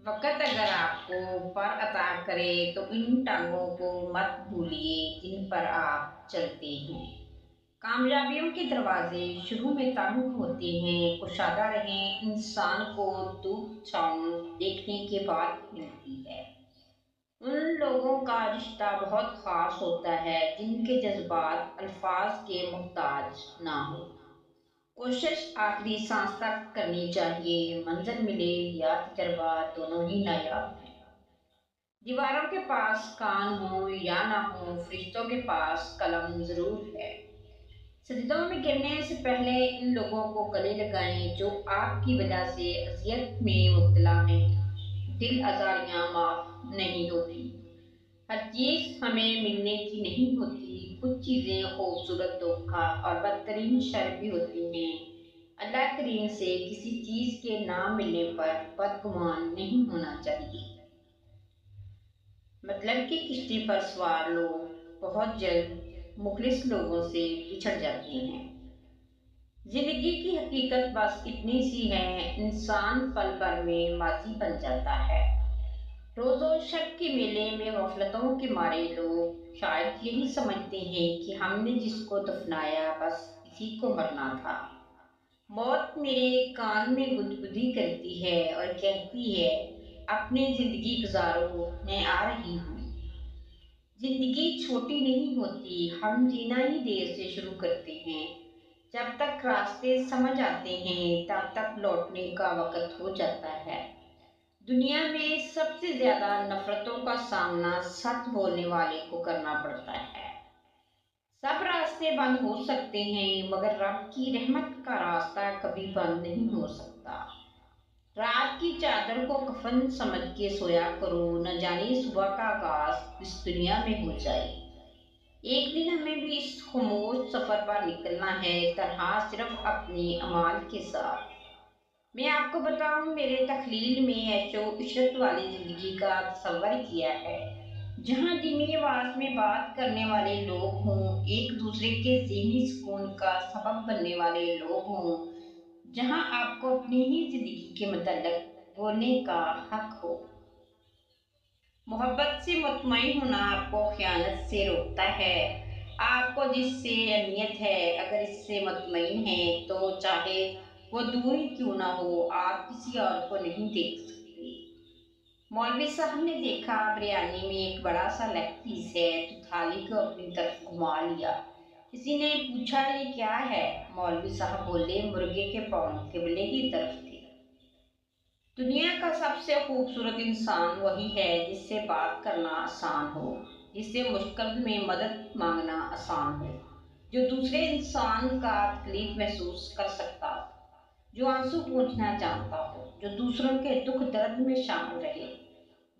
वक़्त अगर आपको पर अता करे तो इन टांगों को मत भूलिए जिन पर आप चलते हैं। कामयाबियों के दरवाजे शुरू में तंग होते हैं, कुशादा रहें। इंसान को धूप छाँव देखने के बाद मिलती है। उन लोगों का रिश्ता बहुत ख़ास होता है जिनके जज़्बात अल्फाज के मुहताज ना हो। कोशिश आखिरी सांस तक करनी चाहिए, मंजिल मिले या तजर्बा दोनों ही नायाब हैं। दीवारों के पास कान हो या ना हो, फरिश्तों के पास कलम जरूर है। सजदों में गिरने से पहले इन लोगों को गले लगाएं जो आपकी वजह से अजियत में मुब्तला हैं। दिल आज़ारियां माफ नहीं होती। हर चीज हमें मिलने की नहीं होती। कुछ चीजें खूबसूरत धोखा और बदतरीन शर भी होती हैं। अल्लाह करीम से किसी चीज के ना मिलने पर बदगुमान नहीं होना चाहिए। मतलब कि किश्ती पर सवार लोग बहुत जल्द मुखलिस लोगों से बिछड़ जाते हैं। जिंदगी की हकीकत बस इतनी सी है, इंसान पल भर में माजी बन जाता है। रोज़ो शक के मेले में गफलतों के मारे लोग शायद यही समझते हैं कि हमने जिसको दफनाया बस इसी को मरना था। मौत मेरे कान में गुदगुदी करती है और कहती है, अपनी जिंदगी गुजारो, मैं आ रही हूँ। जिंदगी छोटी नहीं होती, हम जीना ही देर से शुरू करते हैं। जब तक रास्ते समझ आते हैं तब तक लौटने का वक्त हो जाता है। दुनिया में सबसे ज्यादा नफरतों का सामना सच बोलने वाले को करना पड़ता है। सब रास्ते बंद हो सकते हैं मगर रब की रहमत का रास्ता कभी बंद नहीं हो सकता। रात की चादर को कफन समझ के सोया करो, न जाने सुबह का आगाज इस दुनिया में हो जाए। एक दिन हमें भी इस खामोश सफर पर निकलना है, तरह सिर्फ अपने अमाल के साथ। मैं आपको बताऊं, मेरे तखलील में ऐशो इशरत वाली जिंदगी का तस्वर किया है, जहाँ धीमी आवाज में बात करने वाले लोग हों, एक दूसरे के ज़हनी सुकून का सबब बनने वाले लोग हों, जहाँ आपको अपनी ही जिंदगी के मतलब बोलने का हक हो। मोहब्बत से मुतमईन होना आपको खयानत से रोकता है। आपको जिससे अहमियत है, अगर इससे मुतमईन है तो चाहे वो दूर ही क्यों ना हो, आप किसी और को नहीं देख सकते। मौलवी साहब ने देखा बिरयानी में एक बड़ा सा लेग पीस है तो थाली को अपनी तरफ घुमा लिया। किसी ने पूछा ये क्या है? मौलवी साहब बोले मुर्गे के पाँव किबले की तरफ थे। दुनिया का सबसे खूबसूरत इंसान वही है जिससे बात करना आसान हो, जिससे मुश्किल में मदद मांगना आसान हो, जो दूसरे इंसान का तकलीफ महसूस कर सकता हो, जो आंसू पोंछना जानता हो, जो दूसरों के दुख दर्द में शामिल रहे,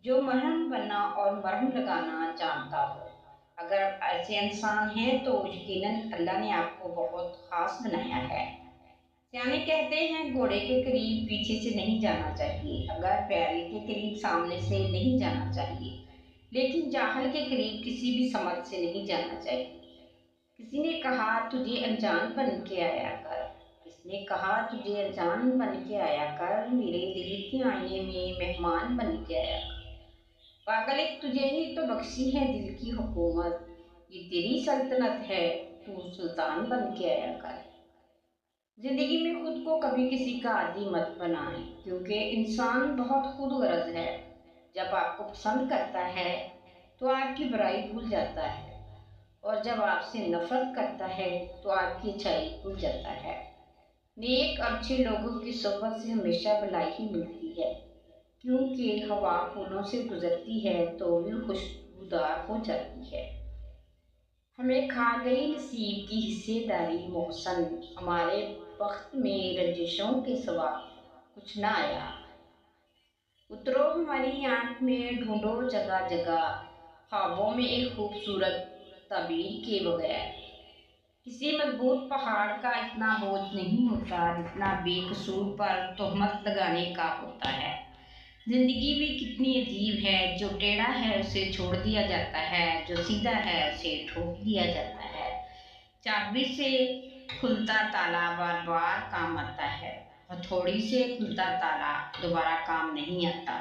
जो मरहम बनना और मरहम लगाना जानता हो। अगर ऐसे इंसान हैं तो यकीनन अल्लाह ने आपको बहुत खास बनाया है। सियाने कहते हैं घोड़े के करीब पीछे से नहीं जाना चाहिए, अगर बैल के करीब सामने से नहीं जाना चाहिए, लेकिन जाहल के करीब किसी भी समझ से नहीं जाना चाहिए। किसी ने कहा तुझे अनजान बन के आया कर, किसने कहा तुझे अनजान बन के आया कर, मेरे दिल के आईने में मेहमान बन के आया कर। पागल एक तुझे ही तो बख्शी है दिल की हुकूमत, ये तेरी सल्तनत है, तू सुल्तान बन के आया कर। जिंदगी में खुद को कभी किसी का आदी मत बनाएं, क्योंकि इंसान बहुत खुद गर्ज है। जब आपको पसंद करता है तो आपकी बुराई भूल जाता है, और जब आपसे नफरत करता है तो आपकी अच्छाई भूल जाता है। नेक और अच्छे लोगों की सोबत से हमेशा भलाई ही मिलती है, क्योंकि हवा फूलों से गुजरती है तो भी खुशबूदार हो जाती है। हमें खा गई नसीब की हिस्सेदारी मोहसन, हमारे वक्त में रंजिशों के सिवा कुछ ना आया। उतरो हमारी आंख में, ढूंढो जगह जगह, ख्वाबों में एक खूबसूरत तबीर के बगैर। किसी मजबूत पहाड़ का इतना बोझ नहीं होता जितना बेकसूर पर तोहमत लगाने का होता है। जिंदगी भी कितनी अजीब है, जो टेढ़ा है उसे छोड़ दिया जाता है, जो सीधा है उसे ठोक दिया जाता है। चाबी से खुलता ताला बार बार काम आता है, हथौड़ी से खुलता ताला दोबारा काम नहीं आता।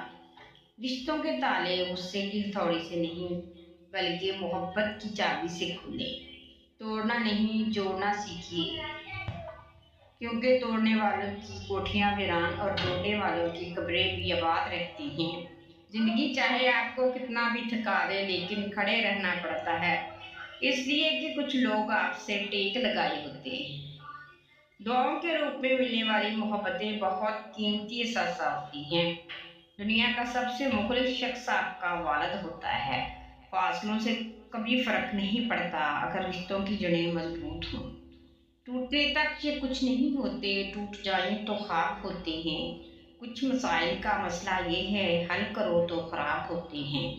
رشتوں کے تالے غصے کی ہتھوڑی سے نہیں بلکہ محبت کی چابی سے کھولے۔ توڑنا نہیں، جوڑنا سیکھیے، کیونکہ توڑنے والوں کی کوٹھیاں ویران اور جوڑنے والوں کی قبریں بھی آباد رہتی ہیں۔ زندگی چاہے آپ کو کتنا بھی تھکا دے لیکن کھڑے رہنا پڑتا ہے، اس لیے کہ کچھ لوگ آپ سے ٹیک لگائے ہوتے ہیں۔ دعاؤں کے روپ میں ملنے والی محبتیں بہت قیمتی اثاثہ ہوتی ہیں۔ دنیا کا سب سے مخلص شخص آپ کا والد ہوتا ہے۔ فاصلوں سے کبھی فرق نہیں پڑتا اگر رشتوں کی جڑیں مضبوط ہوں۔ ٹوٹنے تک یہ کچھ نہیں ہوتے، ٹوٹ جائیں تو خاک ہوتے ہیں۔ کچھ مسائل کا مسئلہ یہ ہے، حل کرو تو خراب ہوتے ہیں۔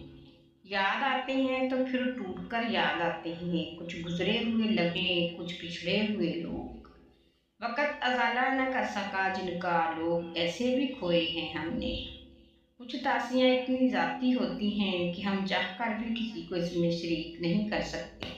یاد آتے ہیں تو پھر ٹوٹ کر یاد آتے ہیں، کچھ گزرے ہوئے لمحے، کچھ پچھڑے ہوئے لوگ۔ وقت ازالہ نہ کر سکا جن کا، لوگ ایسے بھی کھوئے ہیں ہم نے۔ کچھ داسیاں اتنی ذاتی ہوتی ہیں کہ ہم چاہ کر بھی کسی کو اس میں شریک نہیں کر سکتے۔